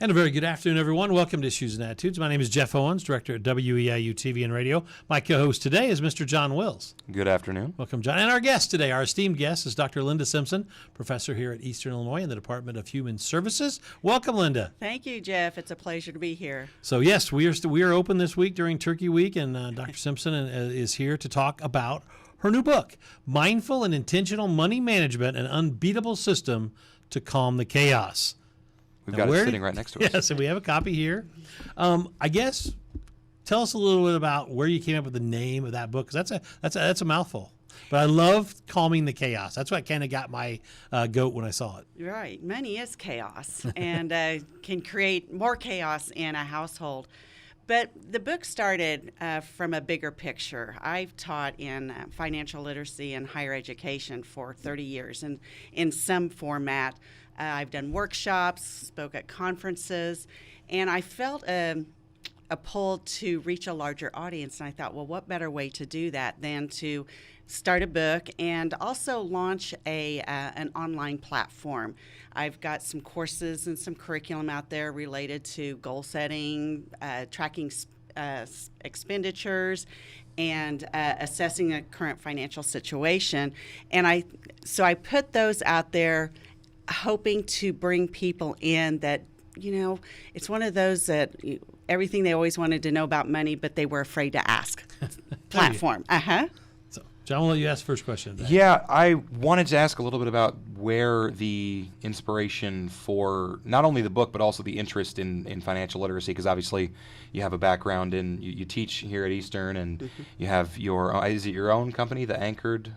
And a very good afternoon, everyone. Welcome to Issues and Attitudes. My name is Jeff Owens, director at WEIU TV and Radio. My co-host today is Mr. John Wills. Good afternoon. Welcome, John. And our guest today, our esteemed guest, is Dr. Linda Simpson, professor here at Eastern Illinois in the Department of Human Services. Welcome, Linda. Thank you, Jeff. It's a pleasure to be here. So, yes, we are open this week during Turkey Week, and Dr. Simpson is here to talk about her new book, Mindful and Intentional Money Management, an Unbeatable System to Calm the Chaos. We've got it sitting right next to us. Yes, and we have a copy here. I guess tell us a little bit about where you came up with the name of that book, because that's a mouthful. But I love calming the chaos. That's what kind of got my goat when I saw it. Right. Money is chaos and can create more chaos in a household. But the book started from a bigger picture. I've taught in financial literacy and higher education for 30 years, and in some format. I've done workshops, spoke at conferences, and I felt a pull to reach a larger audience. And I thought, well, what better way to do that than to start a book and also launch an online platform. I've got some courses and some curriculum out there related to goal setting, tracking expenditures, and assessing a current financial situation. And I put those out there, hoping to bring people in that, it's one of those that everything they always wanted to know about money, but they were afraid to ask. Platform. So, John, we'll let you ask the first question today. Yeah, I wanted to ask a little bit about where the inspiration for not only the book, but also the interest in financial literacy, because obviously you have a background in, you teach here at Eastern, and you have is it your own company, The Anchored?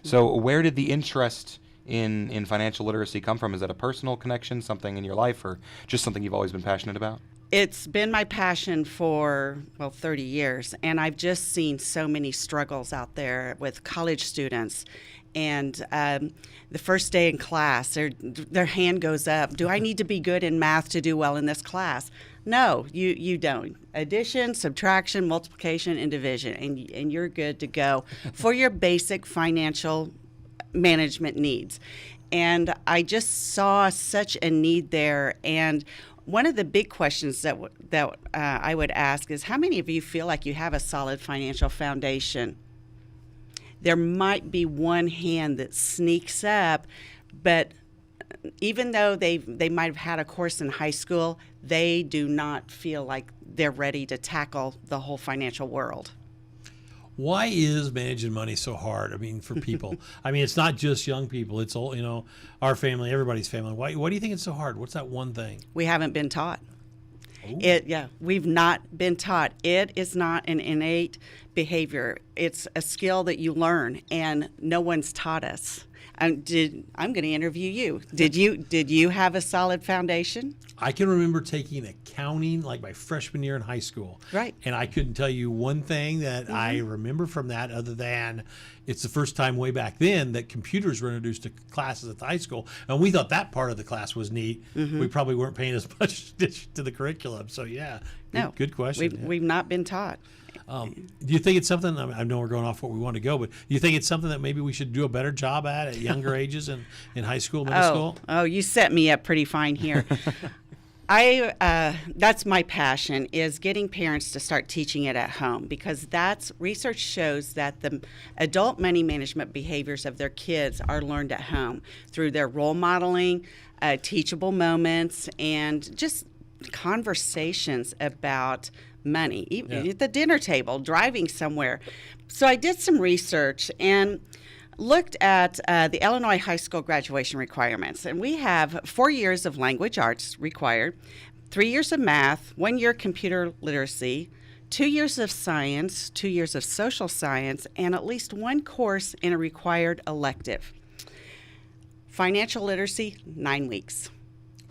So where did the interest in financial literacy come from? Is that a personal connection, something in your life, or just something you've always been passionate about? It's been my passion for, 30 years, and I've just seen so many struggles out there with college students. And the first day in class, their hand goes up. Do I need to be good in math to do well in this class? No, you don't. Addition, subtraction, multiplication, and division, and you're good to go for your basic financial management needs. And I just saw such a need there. And one of the big questions that I would ask is, how many of you feel like you have a solid financial foundation? There might be one hand that sneaks up, but even though they might have had a course in high school, they do not feel like they're ready to tackle the whole financial world. Why is managing money so hard? I mean, for people. I mean, it's not just young people. It's all, our family, everybody's family. Why do you think it's so hard? What's that one thing? We haven't been taught. Ooh. We've not been taught. It is not an innate behavior. It's a skill that you learn, and no one's taught us. I'm going to interview you. Did you have a solid foundation? I can remember taking accounting like my freshman year in high school. Right. And I couldn't tell you one thing that I remember from that other than it's the first time way back then that computers were introduced to classes at the high school. And we thought that part of the class was neat. We probably weren't paying as much to the curriculum. So, yeah, good question. We've not been taught. Do you think it's something, I know we're going off what we want to go, but do you think it's something that maybe we should do a better job at younger ages in high school, middle school? Oh, you set me up pretty fine here. That's my passion, is getting parents to start teaching it at home, because research shows that the adult money management behaviors of their kids are learned at home through their role modeling, teachable moments, and just conversations about money, even at the dinner table, driving somewhere. So I did some research and looked at the Illinois high school graduation requirements. And we have 4 years of language arts required, 3 years of math, 1 year computer literacy, 2 years of science, 2 years of social science, and at least one course in a required elective. Financial literacy, 9 weeks.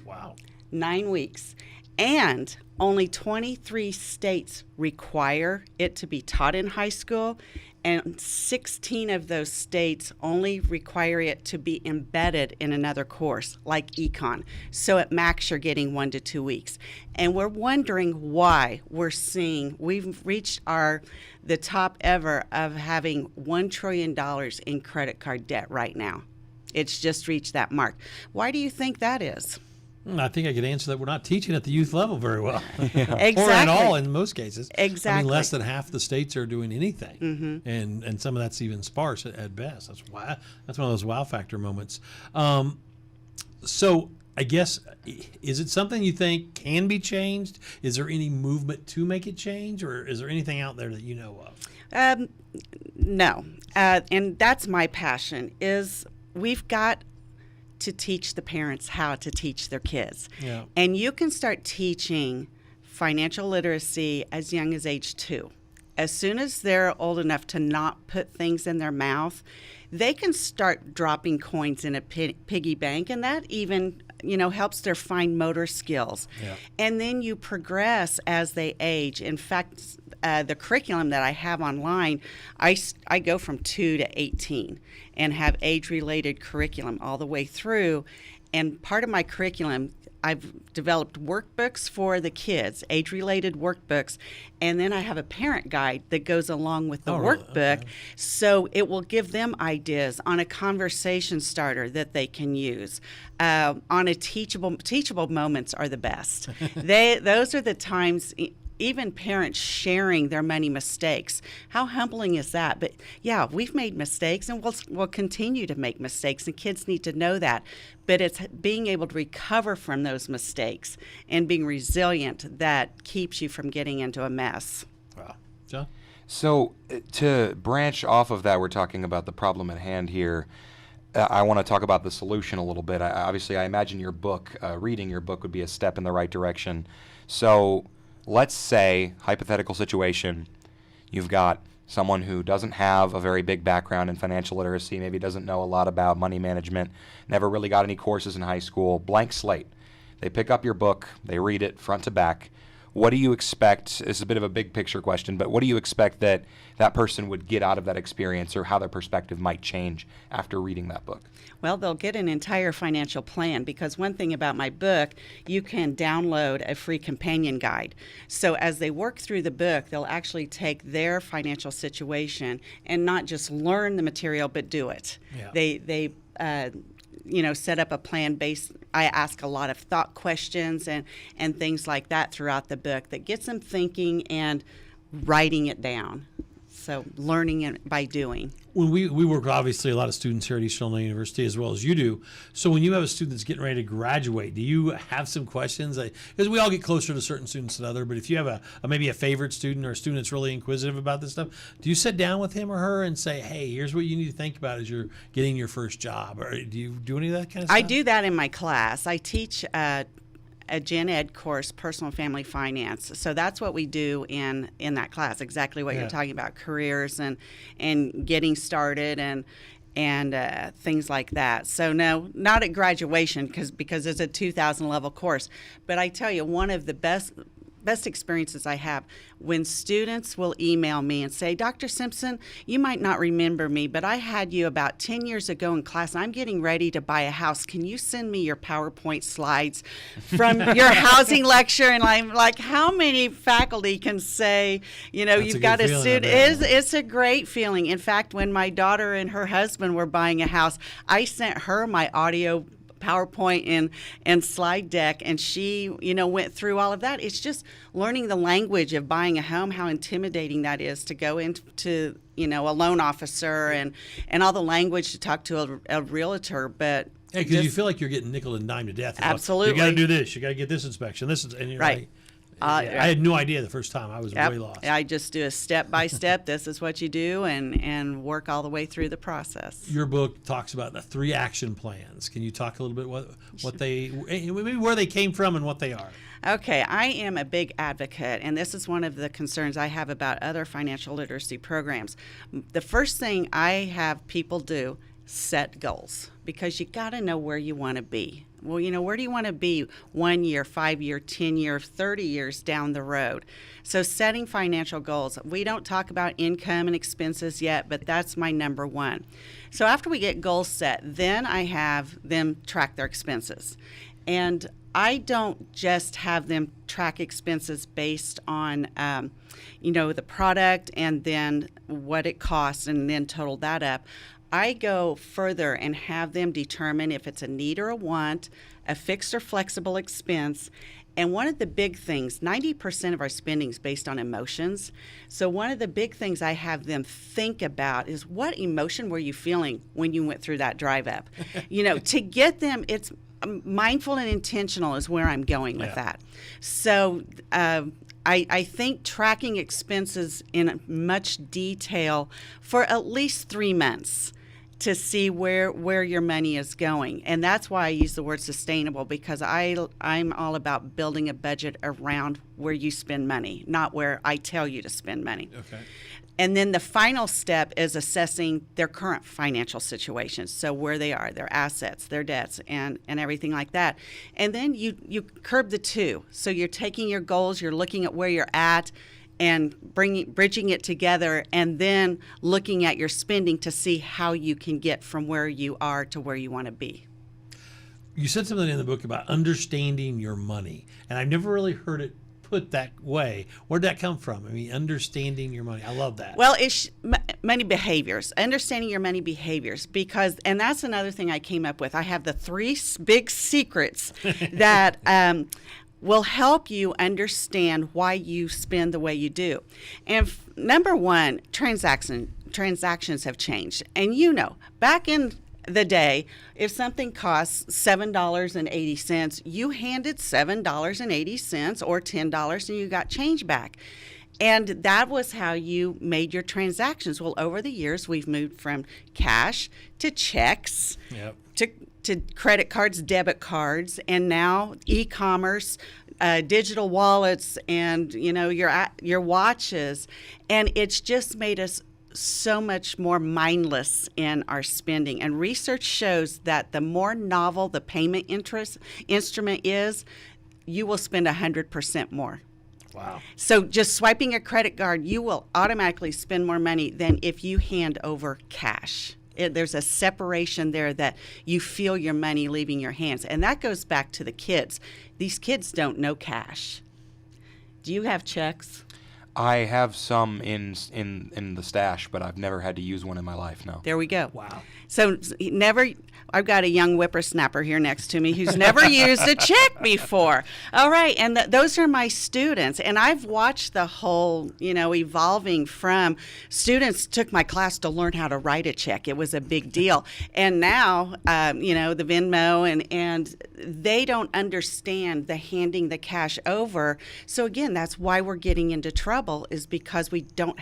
Wow. 9 weeks. And only 23 states require it to be taught in high school, and 16 of those states only require it to be embedded in another course, like econ. So at max, you're getting 1 to 2 weeks. And we're wondering why we've reached the top ever of having $1 trillion in credit card debt right now. It's just reached that mark. Why do you think that is? I think I could answer that we're not teaching at the youth level very well. Exactly. Or at all in most cases. Exactly. I mean, less than half the states are doing anything. And some of that's even sparse at best. That's one of those wow factor moments. So I guess, is it something you think can be changed? Is there any movement to make it change, or is there anything out there that you know of? No. And that's my passion, is we've got to teach the parents how to teach their kids. Yeah. And you can start teaching financial literacy as young as age 2. As soon as they're old enough to not put things in their mouth, they can start dropping coins in a piggy bank, and that even helps their fine motor skills. Yeah. And then you progress as they age. In fact, the curriculum that I have online, I go from 2 to 18 and have age-related curriculum all the way through. And part of my curriculum, I've developed workbooks for the kids, age-related workbooks, and then I have a parent guide that goes along with the workbook, okay. So it will give them ideas on a conversation starter that they can use. On a teachable moments are the best. Those are the times. Even parents sharing their money mistakes. How humbling is that? But yeah, we've made mistakes, and we'll continue to make mistakes, and kids need to know that. But it's being able to recover from those mistakes and being resilient that keeps you from getting into a mess. Wow. John? So to branch off of that, we're talking about the problem at hand here. I want to talk about the solution a little bit. Obviously, I imagine your book, reading your book would be a step in the right direction. So let's say, hypothetical situation, you've got someone who doesn't have a very big background in financial literacy, maybe doesn't know a lot about money management, never really got any courses in high school, blank slate. They pick up your book, they read it front to back. What do you expect? This is a bit of a big picture question, but what do you expect that person would get out of that experience, or how their perspective might change after reading that book? Well, they'll get an entire financial plan, because one thing about my book, you can download a free companion guide. So as they work through the book, they'll actually take their financial situation and not just learn the material, but do it. Yeah. They set up a plan based. I ask a lot of thought questions and things like that throughout the book that gets them thinking and writing it down. So learning it by doing. When we work, obviously, a lot of students here at Eastern Illinois University, as well as you do. So when you have a student that's getting ready to graduate, do you have some questions? Because we all get closer to certain students than others, but if you have maybe a favorite student or a student that's really inquisitive about this stuff, do you sit down with him or her and say, hey, here's what you need to think about as you're getting your first job? Or do you do any of that kind of stuff? I do that in my class. I teach a gen ed course, personal and family finance. So that's what we do in that class, exactly what you're talking about, careers and getting started and things like that. So no, not at graduation because it's a 2000 level course. But I tell you, one of the best experiences I have when students will email me and say, Dr. Simpson, you might not remember me, but I had you about 10 years ago in class. I'm getting ready to buy a house. Can you send me your PowerPoint slides from your housing lecture? And I'm like, how many faculty can say, That's you've a got good a feeling, student? I bet. It's a great feeling. In fact, when my daughter and her husband were buying a house, I sent her my audio PowerPoint and slide deck, and she went through all of that. It's just learning the language of buying a home, how intimidating that is to go into a loan officer and all the language to talk to a realtor. But because you feel like you're getting nickel and dime to death. Absolutely. You got to do this. You got to get this inspection. And you're right. like, I had no idea the first time. I was way lost. I just do a step by step. This is what you do, and work all the way through the process. Your book talks about the 3 action plans. Can you talk a little bit what they, maybe where they came from and what they are? Okay, I am a big advocate, and this is one of the concerns I have about other financial literacy programs. The first thing I have people do, set goals, because you got to know where you want to be. Well, where do you want to be 1 year, 5 year, 10 year, 30 years down the road? So setting financial goals. We don't talk about income and expenses yet, but that's my number one. So after we get goals set, then I have them track their expenses. And I don't just have them track expenses based on, the product and then what it costs and then total that up. I go further and have them determine if it's a need or a want, a fixed or flexible expense. And one of the big things, 90% of our spending is based on emotions. So one of the big things I have them think about is, what emotion were you feeling when you went through that drive up? To get them, it's mindful and intentional is where I'm going with that. So I think tracking expenses in much detail for at least 3 months to see where your money is going. And that's why I use the word sustainable, because I'm all about building a budget around where you spend money, not where I tell you to spend money. Okay. And then the final step is assessing their current financial situation. So where they are, their assets, their debts, and everything like that. And then you curb the two. So you're taking your goals, you're looking at where you're at, and bridging it together, and then looking at your spending to see how you can get from where you are to where you want to be. You said something in the book about understanding your money, and I've never really heard it put that way. Where'd that come from? I mean, understanding your money. I love that. Well, it's money behaviors, understanding your money behaviors, and that's another thing I came up with. I have the 3 big secrets that will help you understand why you spend the way you do. And number 1, transactions have changed. And back in the day, if something costs $7.80, you handed $7.80 or $10 and you got change back. And that was how you made your transactions. Well, over the years, we've moved from cash to checks, to credit cards, debit cards, and now e-commerce, digital wallets, and your watches. And it's just made us so much more mindless in our spending. And research shows that the more novel the payment instrument is, you will spend 100% more. Wow. So just swiping a credit card, you will automatically spend more money than if you hand over cash. There's a separation there that you feel your money leaving your hands. And that goes back to the kids. These kids don't know cash. Do you have checks? I have some in the stash, but I've never had to use one in my life, no. There we go. Wow. So I've got a young whippersnapper here next to me who's never used a check before. All right, and those are my students, and I've watched the whole, evolving from students took my class to learn how to write a check. It was a big deal. And now, the Venmo, and they don't understand the handing the cash over. So again, that's why we're getting into trouble, is because we don't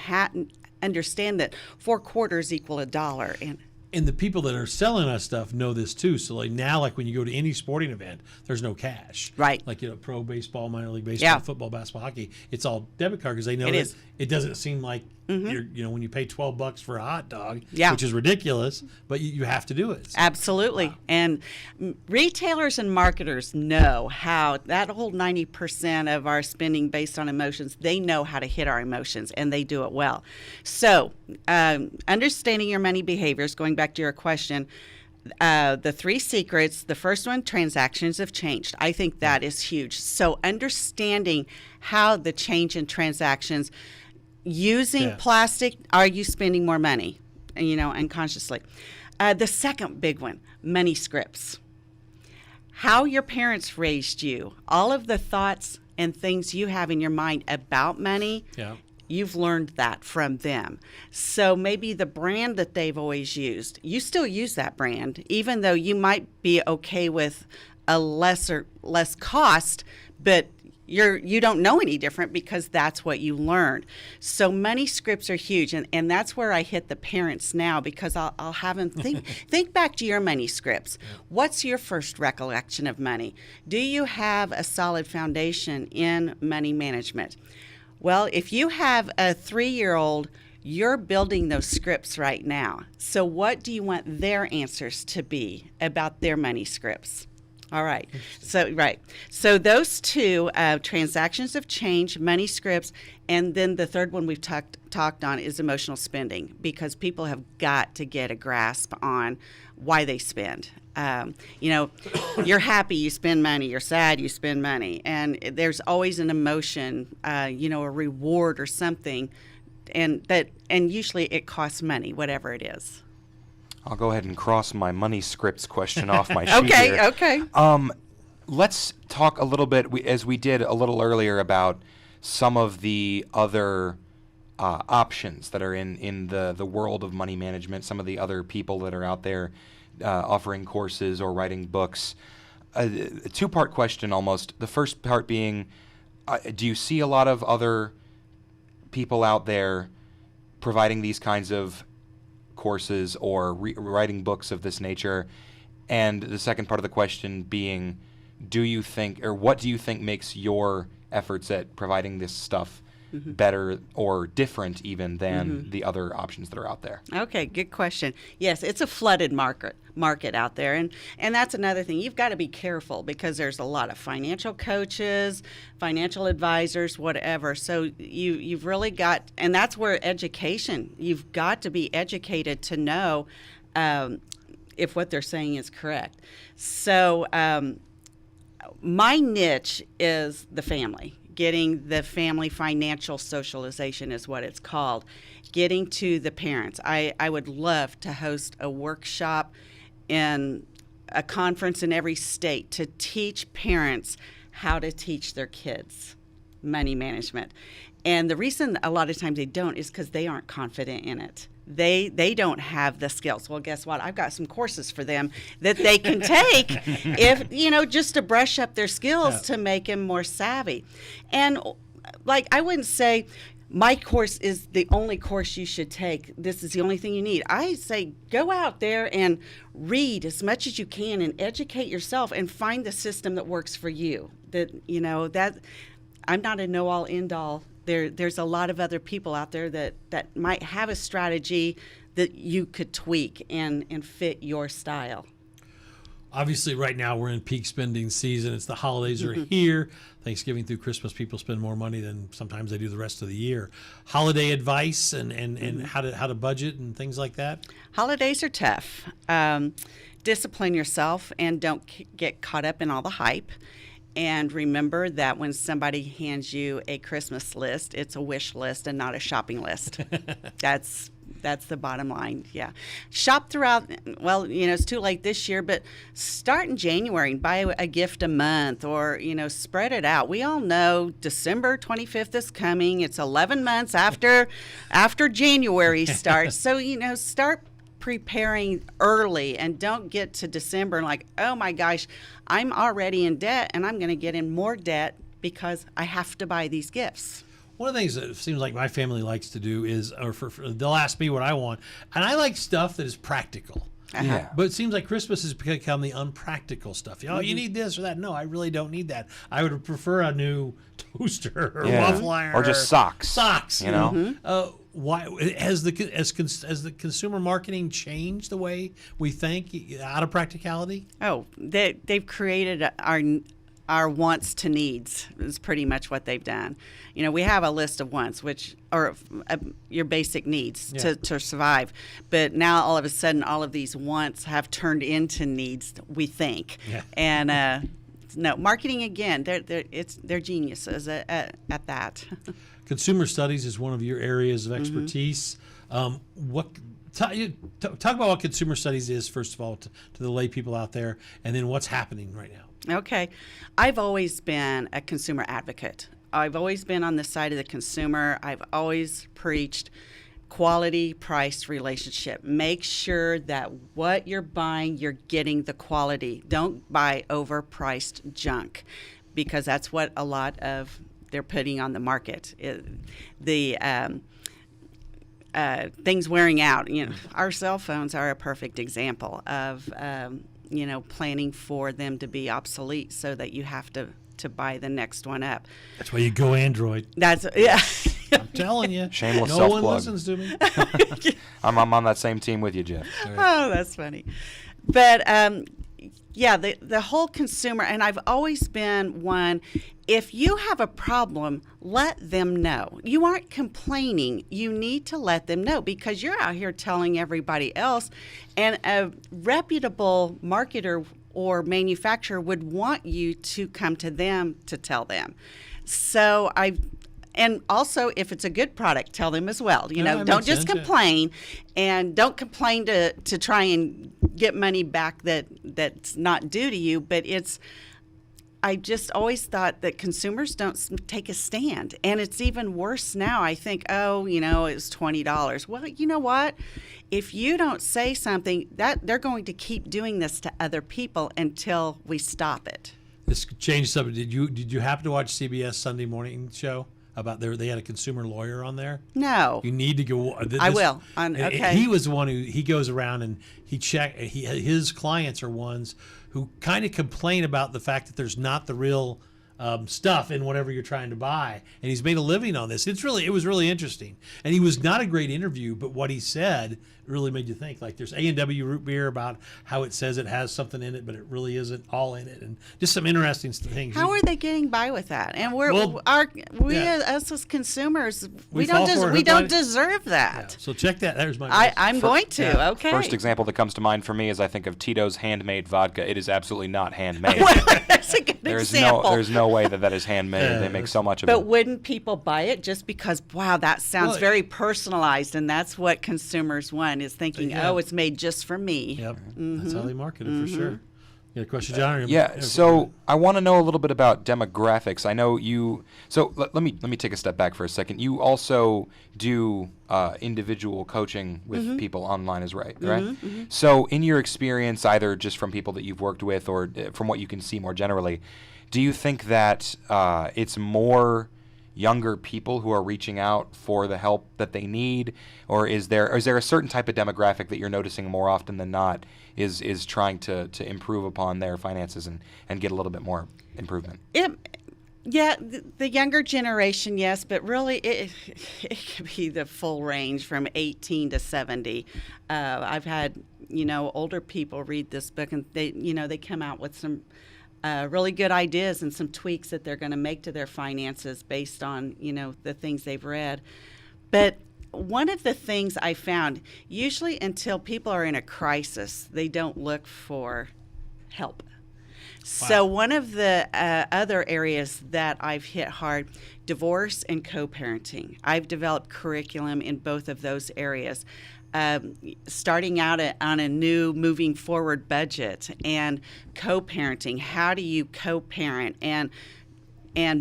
understand that 4 quarters equal $1. And the people that are selling us stuff know this too. So like when you go to any sporting event, there's no cash. Right. Like pro baseball, minor league baseball, football, basketball, hockey. It's all debit card because they know it doesn't seem like you're, when you pay $12 for a hot dog, which is ridiculous, but you have to do it. So, absolutely. Wow. And retailers and marketers know how that whole 90% of our spending based on emotions, they know how to hit our emotions, and they do it well. So understanding your money behaviors, going back to your question, the 3 secrets. The first one, transactions have changed. I think that is huge. So understanding how the change in transactions, using plastic, are you spending more money, unconsciously? The second big one, money scripts. How your parents raised you, all of the thoughts and things you have in your mind about money. Yeah. You've learned that from them. So maybe the brand that they've always used, you still use that brand, even though you might be okay with a less cost, but you don't know any different because that's what you learned. So money scripts are huge, and that's where I hit the parents now, because I'll have them think back to your money scripts. What's your first recollection of money? Do you have a solid foundation in money management? Well, if you have a 3-year-old, you're building those scripts right now. So what do you want their answers to be about their money scripts? All right. So those 2, transactions have changed, money scripts, and then the third one we've talked on is emotional spending, because people have got to get a grasp on why they spend. You're happy, you spend money. You're sad, you spend money. And there's always an emotion, a reward or something, and usually it costs money, whatever it is. I'll go ahead and cross my money scripts question off my sheet here. Okay. Let's talk a little bit, as we did a little earlier, about some of the other options that are in the world of money management, some of the other people that are out there offering courses or writing books. A two-part question almost. The first part being, do you see a lot of other people out there providing these kinds of courses or writing books of this nature? And the second part of the question being, what do you think makes your efforts at providing this stuff better or different even than the other options that are out there? Okay, good question. Yes, it's a flooded market out there, and that's another thing. You've got to be careful because there's a lot of financial coaches, financial advisors, whatever. So you've really got, and that's where education. You've got to be educated to know if what they're saying is correct. So my niche is the family. Getting the family financial socialization is what it's called. Getting to the parents. I would love to host a workshop in a conference in every state to teach parents how to teach their kids money management. And the reason a lot of times they don't is because they aren't confident in it. They don't have the skills. Well, guess what? I've got some courses for them that they can take just to brush up their skills to make them more savvy. And like, I wouldn't say my course is the only course you should take. This is the only thing you need. I say go out there and read as much as you can and educate yourself and find the system that works for you. That I'm not a know-all, end-all. There's a lot of other people out there that might have a strategy that you could tweak and fit your style. Obviously, right now we're in peak spending season. It's the holidays are here. Thanksgiving through Christmas, people spend more money than sometimes they do the rest of the year. Holiday advice and how to budget and things like that? Holidays are tough. Discipline yourself and don't get caught up in all the hype. And remember that when somebody hands you a Christmas list, it's a wish list and not a shopping list. That's the bottom line. Yeah. Shop throughout. Well, it's too late this year, but start in January and buy a gift a month or, spread it out. We all know December 25th is coming. It's 11 months after January starts. So, start preparing early and don't get to December and like, oh my gosh, I'm already in debt and I'm going to get in more debt because I have to buy these gifts. One of the things that it seems like my family likes to do is, they'll ask me what I want, and I like stuff that is practical. Yeah. But it seems like Christmas has become the unpractical stuff. You need this or that. No, I really don't need that. I would prefer a new toaster or waffle iron or just socks. Socks, why has the consumer marketing changed the way we think out of practicality? Oh, they've created our wants to needs is pretty much what they've done. We have a list of wants, which are your basic needs to survive. But now all of a sudden, all of these wants have turned into needs, we think. Yeah. And no, marketing again, they're geniuses at that. Consumer studies is one of your areas of expertise. Talk about what consumer studies is, first of all, to the lay people out there, and then what's happening right now. Okay. I've always been a consumer advocate. I've always been on the side of the consumer. I've always preached quality price relationship. Make sure that what you're buying, you're getting the quality. Don't buy overpriced junk because that's what a lot of they're putting on the market. Things wearing out. Our cell phones are a perfect example of planning for them to be obsolete so that you have to buy the next one up. That's why you go Android. I'm telling you. Shameless no self-plug. one listens to me. I'm on that same team with you, Jeff. Oh, that's funny. But the whole consumer, and I've always been one, if you have a problem, let them know. You aren't complaining. You need to let them know because you're out here telling everybody else, and a reputable marketer or manufacturer would want you to come to them to tell them. So and also if it's a good product, tell them as well. You Yeah, know, that don't makes just sense, yeah. complain, and don't complain to try and get money back that's not due to you. But I just always thought that consumers don't take a stand. And it's even worse now. I think, oh, you know, it's $20. Well, you know what? If you don't say something, that they're going to keep doing this to other people until we stop it. This changed something. Did you happen to watch CBS Sunday morning show about they had a consumer lawyer on there? No. You need to go. I will. Okay. He was the one he goes around and his clients are ones who kind of complain about the fact that there's not the real stuff in whatever you're trying to buy, and he's made a living on this. It was really interesting, and he was not a great interview, but what he said really made you think. Like there's A&W root beer about how it says it has something in it, but it really isn't all in it, and just some interesting things. How are they getting by with that? And us as consumers, we don't deserve that. Yeah. So check that. There's my. I'm going to. Yeah. Okay. First example that comes to mind for me is I think of Tito's handmade vodka. It is absolutely not handmade. That's a good example. There's no way that is handmade. They make so much of it. But wouldn't people buy it just because, wow, that sounds very personalized, and that's what consumers want, is thinking, oh, it's made just for me. Yep, that's how they market it for sure. You got a question, John? Yeah. So I want to know a little bit about demographics. I know you. So let me take a step back for a second. You also do individual coaching with people online, right? Mm-hmm. So in your experience, either just from people that you've worked with or from what you can see more generally, do you think that it's more younger people who are reaching out for the help that they need, or is there a certain type of demographic that you're noticing more often than not is trying to improve upon their finances and get a little bit more improvement? Yeah, the younger generation, yes, but really it could be the full range from 18 to 70. I've had, older people read this book, and they come out with some really good ideas and some tweaks that they're going to make to their finances based on, the things they've read. But one of the things I found, usually until people are in a crisis, they don't look for help. Wow. So one of the other areas that I've hit hard, divorce and co-parenting. I've developed curriculum in both of those areas. Starting out on a new moving forward budget and co-parenting. How do you co-parent and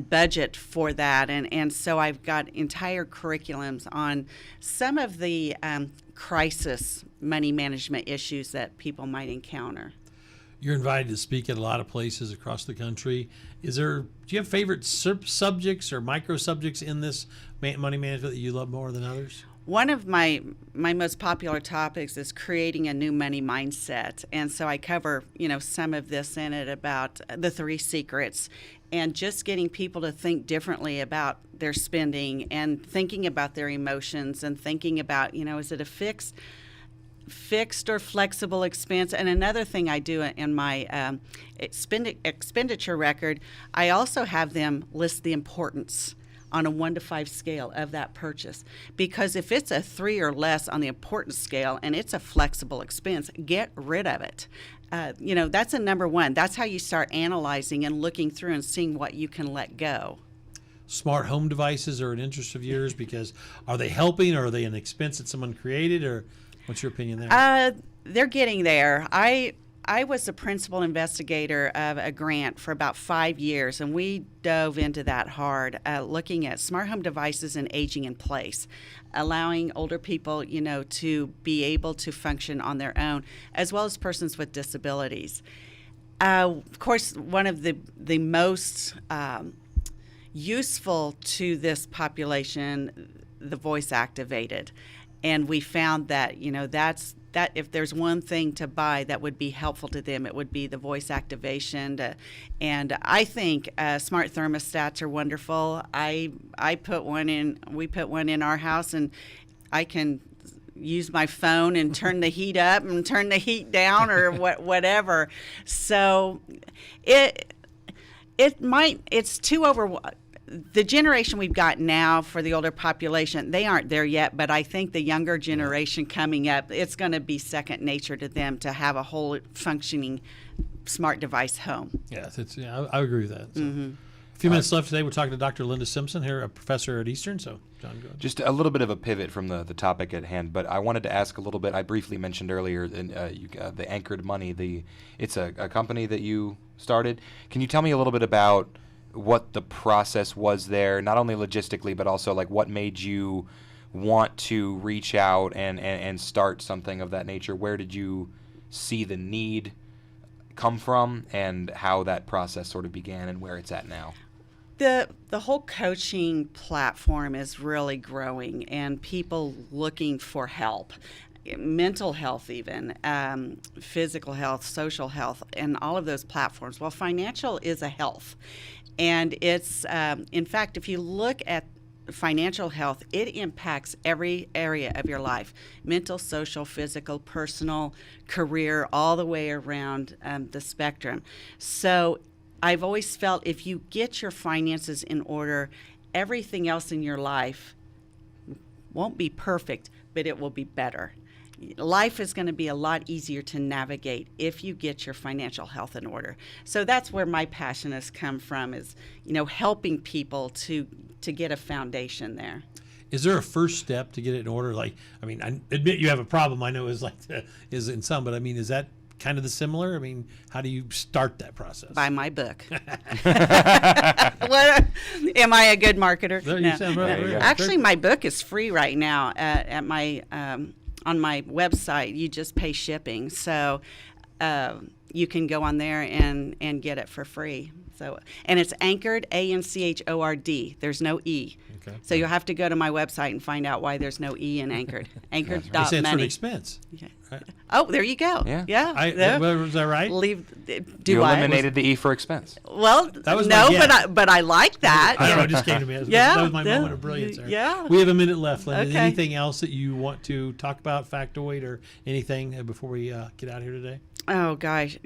budget for that? And so I've got entire curriculums on some of the crisis money management issues that people might encounter. You're invited to speak at a lot of places across the country. Do you have favorite subjects or micro subjects in this money management that you love more than others? One of my most popular topics is creating a new money mindset. And so I cover, some of this in it about the 3 secrets and just getting people to think differently about their spending and thinking about their emotions and thinking about, is it a fixed or flexible expense? And another thing I do in my expenditure record, I also have them list the importance on a 1 to 5 scale of that purchase. Because if it's a 3 or less on the importance scale and it's a flexible expense, get rid of it. That's a number one. That's how you start analyzing and looking through and seeing what you can let go. Smart home devices are an interest of yours because are they helping, or are they an expense that someone created, or what's your opinion there? They're getting there. I was the principal investigator of a grant for about 5 years, and we dove into that hard, looking at smart home devices and aging in place, allowing older people, to be able to function on their own, as well as persons with disabilities. Of course, one of the most useful to this population, the voice activated. And we found that, that if there's one thing to buy that would be helpful to them, it would be the voice activation. And I think smart thermostats are wonderful. We put one in our house, and I can use my phone and turn the heat up and turn the heat down or whatever. So it's too overwhelming. The generation we've got now for the older population, they aren't there yet, but I think the younger generation coming up, it's going to be second nature to them to have a whole functioning smart device home. Yes, I agree with that. So few minutes left today. We're talking to Dr. Linda Simpson here, a professor at Eastern. So, John, go ahead. Just a little bit of a pivot from the topic at hand, but I wanted to ask a little bit. I briefly mentioned earlier the Anchored Money. It's a company that you started. Can you tell me a little bit about what the process was there, not only logistically, but also like what made you want to reach out and start something of that nature? Where did you see the need come from, and how that process sort of began and where it's at now? The whole coaching platform is really growing, and people looking for help, mental health even, physical health, social health, and all of those platforms. Well, financial is a health. And it's, in fact, if you look at financial health, it impacts every area of your life: mental, social, physical, personal, career, all the way around the spectrum. So I've always felt if you get your finances in order, everything else in your life won't be perfect, but it will be better. Life is going to be a lot easier to navigate if you get your financial health in order. So that's where my passion has come from, is, helping people to get a foundation there. Is there a first step to get it in order? I admit you have a problem. I know is in some, but is that kind of the similar? How do you start that process? By my book. What, am I a good marketer? There, you sound right. Yeah. Actually, my book is free right now at my on my website. You just pay shipping, so you can go on there and get it for free. So, and it's Anchored, Anchord. There's no E. Okay. So you'll have to go to my website and find out why there's no E in Anchored. Anchored. It stands for an Money. expense. Okay. Right. Oh, there you go. Yeah. Was that right? Do You I? eliminated the E for expense. Well, That was my no, guess. but I like that. I don't know, it just came to me. That was my moment of brilliance there. Yeah. We have a minute left, Linda. Okay. Anything else that you want to talk about, factoid, or anything before we get out of here today? Oh gosh,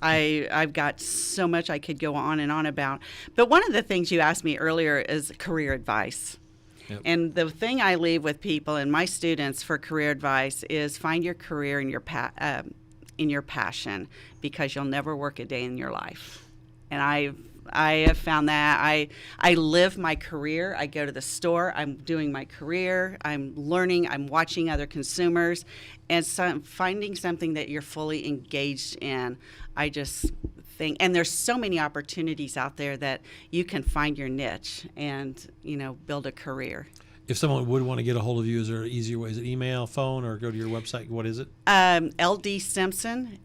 I've got so much I could go on and on about. But one of the things you asked me earlier is career advice. Yep. And the thing I leave with people and my students for career advice is find your career in your passion, because you'll never work a day in your life. And I have found that I live my career. I go to the store, I'm doing my career, I'm learning, I'm watching other consumers, and so finding something that you're fully engaged in. I just think, and there's so many opportunities out there that you can find your niche and, build a career. If someone would want to get a hold of you, is there an easier way? Is it email, phone, or go to your website? What is it? LD Simpson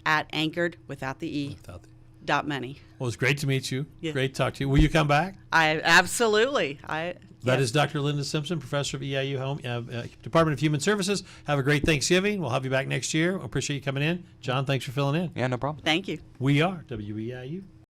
at Anchored without the E. .money. Well, it's great to meet you. Yeah. Great to talk to you. Will you come back? Absolutely. That is Dr. Linda Simpson, professor of EIU Department of Human Services. Have a great Thanksgiving. We'll have you back next year. Appreciate you coming in. John, thanks for filling in. Yeah, no problem. Thank you. We are WEIU.